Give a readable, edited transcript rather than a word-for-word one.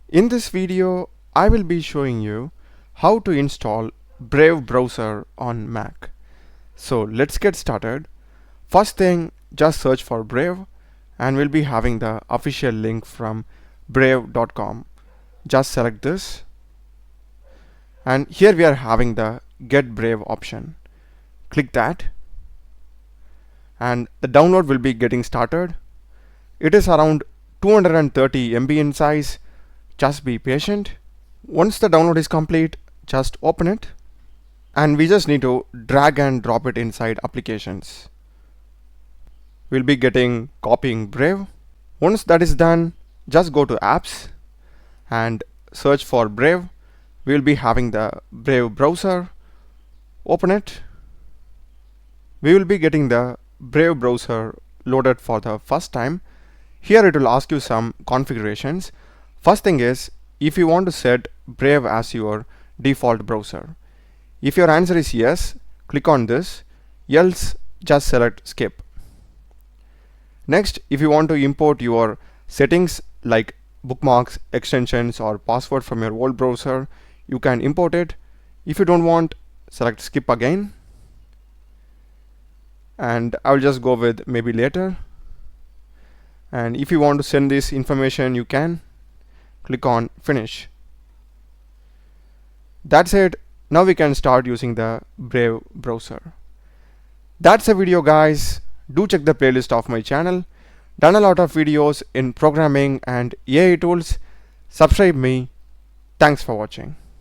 In this video, I will be showing you how to install Brave browser on Mac. So let's get started. First thing, just search for Brave and we'll be having the official link from brave.com. Just select this and here we are having the Get Brave option. Click that and the download will be getting started. It is around 230 MB in size. Just be patient. Once the download is complete, just open it and we just need to drag and drop it inside applications. We'll be getting copying Brave. Once that is done, just go to apps and search for Brave. We'll be having the Brave browser. Open it. We will be getting the Brave browser loaded for the first time. Here it will ask you some configurations. First thing is, if you want to set Brave as your default browser. If your answer is yes, click on this, else just select skip. Next, if you want to import your settings like bookmarks, extensions or password from your old browser, you can import it. If you don't want, select skip again. And I'll just go with maybe later. And if you want to send this information, you can click on finish. That's it. Now we can start using the Brave browser. That's the video, guys. Do check the playlist of my channel. Done a lot of videos in programming and AI tools. Subscribe me. Thanks for watching.